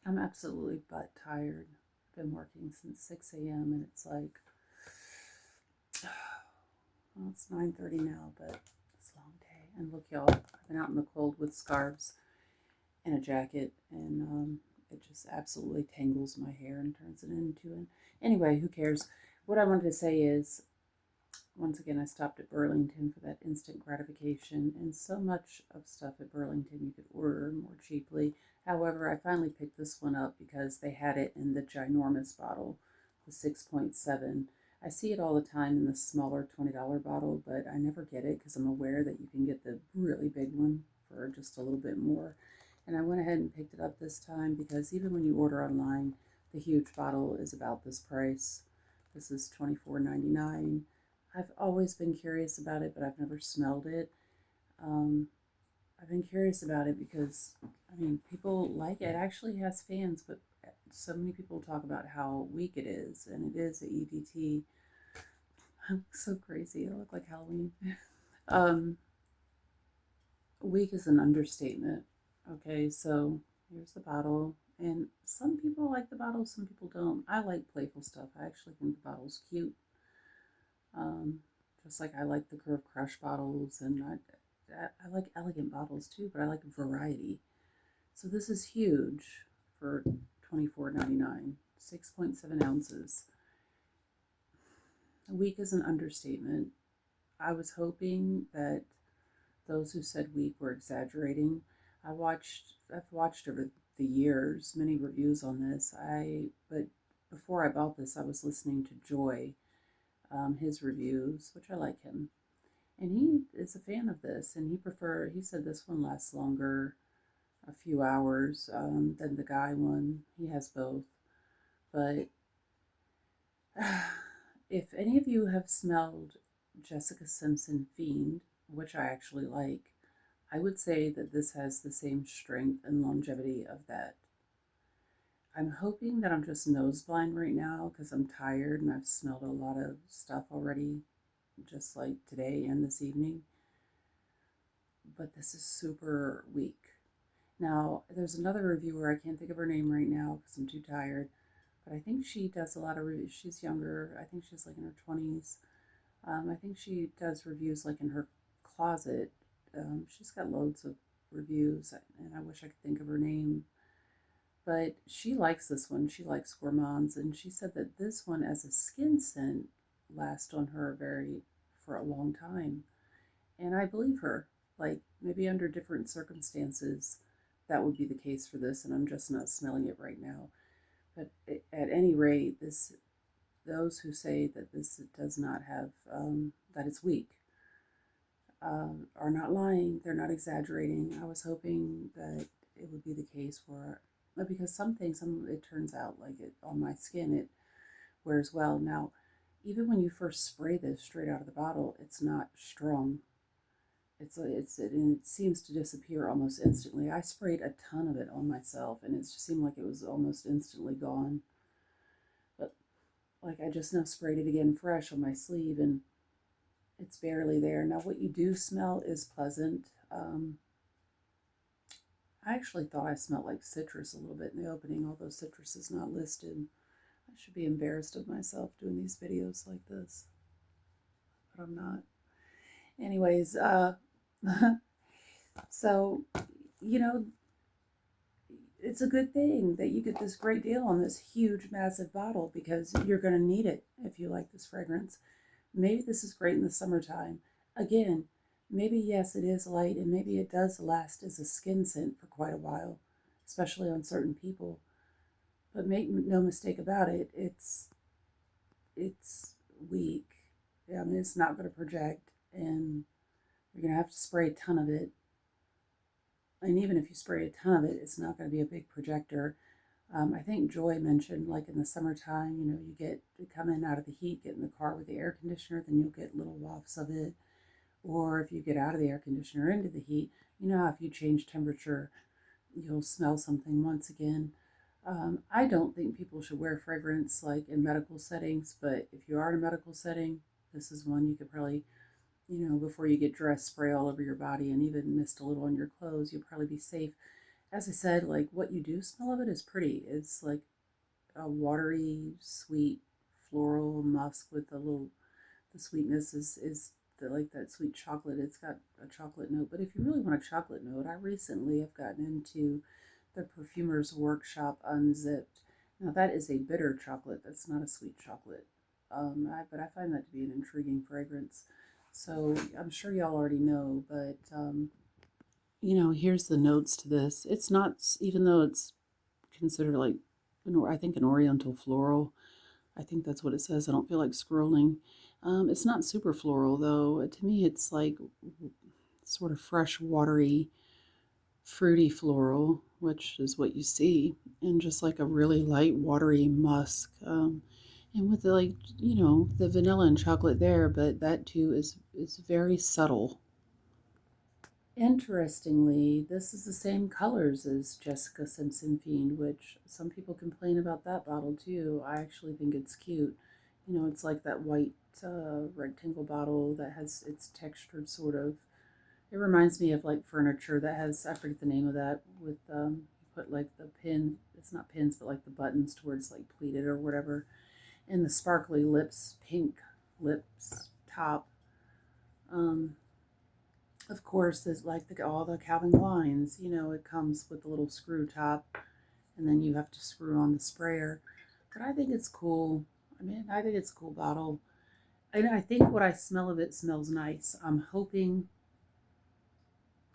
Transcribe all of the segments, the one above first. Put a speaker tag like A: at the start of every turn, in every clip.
A: I'm absolutely butt tired. I've been working since 6 a.m. and it's like, well, it's 9:30 now, but it's a long day. And look, y'all, I've been out in the cold with scarves and a jacket, and it just absolutely tangles my hair and turns it into an. Anyway, who cares? What I wanted to say is, once again, I stopped at Burlington for that instant gratification, and so much of stuff at Burlington you could order more cheaply. However, I finally picked this one up because they had it in the ginormous bottle, the 6.7. I see it all the time in the smaller $20 bottle, but I never get it because I'm aware that you can get the really big one for just a little bit more. And I went ahead and picked it up this time because even when you order online, the huge bottle is about this price. This is $24.99. I've always been curious about it, but I've never smelled it. Um, I've been curious about it because, I mean, people like it. It actually has fans, but so many people talk about how weak it is, and it is a EDT. I'm so crazy. I look like Halloween. Um, Weak is an understatement. Okay, so here's the bottle. And some people like the bottle, some people don't. I like playful stuff. I actually think the bottle's cute. Um, just like I like the Curve Crush bottles, and I like elegant bottles too, but I like variety. So this is huge for $24.99, 6.7 ounces. Weak is an understatement. I was hoping that those who said weak were exaggerating. I've watched over the years many reviews on this. But before I bought this, I was listening to Joy, his reviews, which I like him. And he is a fan of this, and he said this one lasts longer, a few hours, than the guy one. He has both. But if any of you have smelled Jessica Simpson Fiend, which I actually like, I would say that this has the same strength and longevity of that. I'm hoping that I'm just nose blind right now because I'm tired and I've smelled a lot of stuff already, just like today and this evening. But this is super weak. Now, there's another reviewer, I can't think of her name right now because I'm too tired, but I think she does a lot of reviews. She's younger. I think she's like in her 20s. I think she does reviews like in her closet. She's got loads of reviews, and I wish I could think of her name. But she likes this one. She likes gourmands, and she said that this one, as a skin scent, lasts on her very for a long time. And I believe her. Like maybe under different circumstances, that would be the case for this, and I'm just not smelling it right now. But at any rate, this those who say that this does not have that it's weak are not lying. They're not exaggerating. I was hoping that it would be the case for because some things, it turns out like it on my skin, it wears well. Now, even when you first spray this straight out of the bottle, it's not strong. And it seems to disappear almost instantly. I sprayed a ton of it on myself, and it just seemed like it was almost instantly gone. But like I just now sprayed it again fresh on my sleeve, and it's barely there. Now, what you do smell is pleasant. I actually thought I smelled like citrus a little bit in the opening, although citrus is not listed. I should be embarrassed of myself doing these videos like this, but I'm not. Anyways, so you know, it's a good thing that you get this great deal on this huge, massive bottle because you're going to need it if you like this fragrance. Maybe this is great in the summertime. Again, maybe yes, it is light and maybe it does last as a skin scent for quite a while, especially on certain people. But make no mistake about it, it's weak. I mean, it's not going to project, and you're going to have to spray a ton of it. And even if you spray a ton of it, it's not going to be a big projector. I think Joy mentioned, like in the summertime, you get to come in out of the heat, get in the car with the air conditioner, then you'll get little wafts of it. Or if you get out of the air conditioner into the heat, how if you change temperature, you'll smell something once again. I don't think people should wear fragrance like in medical settings, but if you are in a medical setting, this is one you could probably, before you get dressed, spray all over your body and even mist a little on your clothes. You'll probably be safe. as I said, like what you do smell of it is pretty. It's like a watery, sweet, floral musk with a little. The sweetness is like that sweet chocolate. It's got a chocolate note. But if you really want a chocolate note, I recently have gotten into the Perfumer's Workshop Unzipped. Now that is a bitter chocolate. That's not a sweet chocolate. But I find that to be an intriguing fragrance. So I'm sure y'all already know, but here's the notes to this. It's not, even though it's considered like, I think an Oriental floral. I think that's what it says. I don't feel like scrolling. It's not super floral though. To me, it's like sort of fresh, watery, fruity floral, which is what you see, and just like a really light, watery musk. And with the, like, the vanilla and chocolate there, but that too is very subtle. Interestingly, this is the same colors as Jessica Simpson Fiend, which some people complain about that bottle too. I actually think it's cute. It's like that white rectangle bottle that has it's textured sort of. It reminds me of like furniture that has, I forget the name of that, with you put like the pin, it's not pins, but like the buttons towards like pleated or whatever, and the sparkly lips, pink lips top. Um, of course, is like all the Calvin Kleins. It comes with a little screw top, and then you have to screw on the sprayer. But I think it's cool. I think it's a cool bottle. And I think what I smell of it smells nice. I'm hoping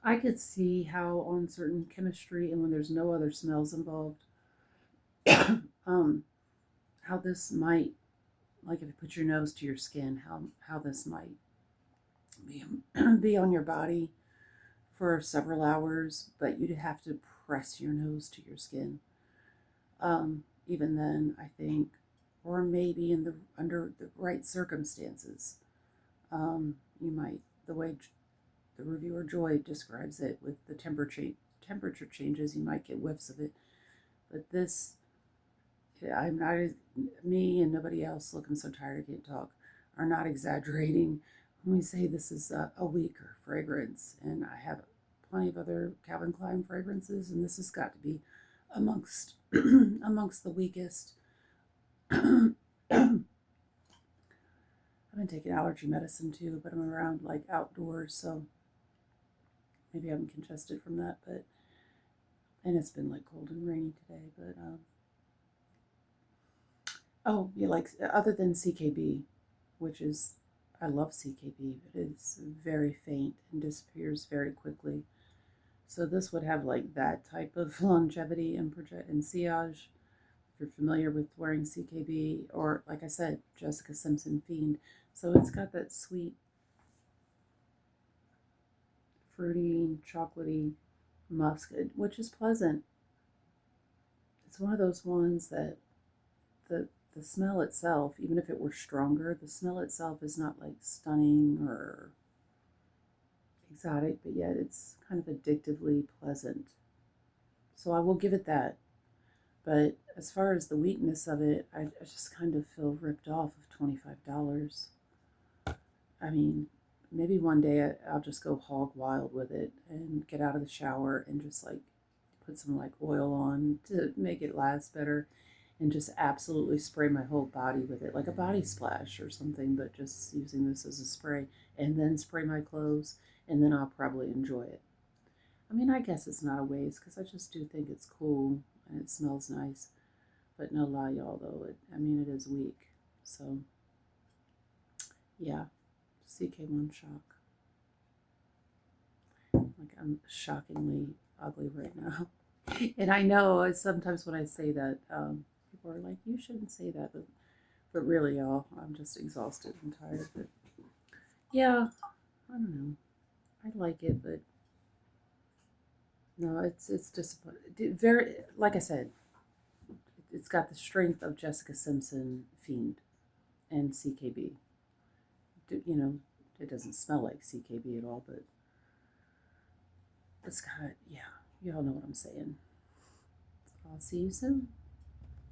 A: I could see how on certain chemistry and when there's no other smells involved, um, how this might, like if you put your nose to your skin, how this might be be on your body for several hours, but you'd have to press your nose to your skin. Even then, I think, or maybe in the under the right circumstances, you might, the way the reviewer Joy describes it, with the temperature changes, you might get whiffs of it. But this, I'm not, me and nobody else, look, I'm so tired I can't talk, are not exaggerating when we say this is a weaker fragrance. And I have plenty of other Calvin Klein fragrances, and this has got to be amongst amongst the weakest. I've been taking allergy medicine too, but I'm around like outdoors, so maybe I'm congested from that. But and it's been like cold and rainy today. But oh yeah, like other than CKB, which is, I love CKB, but it's very faint and disappears very quickly. So this would have like that type of longevity and project and sillage. If you're familiar with wearing CKB, or like I said, Jessica Simpson Fiend. So it's got that sweet, fruity, chocolatey musk, which is pleasant. It's one of those ones that the the smell itself, even if it were stronger, the smell itself is not like stunning or exotic, but yet it's kind of addictively pleasant. So I will give it that. But as far as the weakness of it, I just kind of feel ripped off of $25. I mean, maybe one day I'll just go hog wild with it and get out of the shower and just like put some like oil on to make it last better, and just absolutely spray my whole body with it, like a body splash or something, but just using this as a spray, and then spray my clothes, and then I'll probably enjoy it. I mean, I guess it's not a waste because I just do think it's cool and it smells nice. But no lie, y'all, though, it is weak. So, yeah, CK1 shock. Like, I'm shockingly ugly right now. And I know sometimes when I say that, people are like, you shouldn't say that. But really, y'all, I'm just exhausted and tired. But yeah, I don't know. I like it, but no, it's disappointing. Very, like I said, it's got the strength of Jessica Simpson Fiend and CKB. You know, it doesn't smell like CKB at all, but it's got, yeah, you all know what I'm saying. I'll see you soon.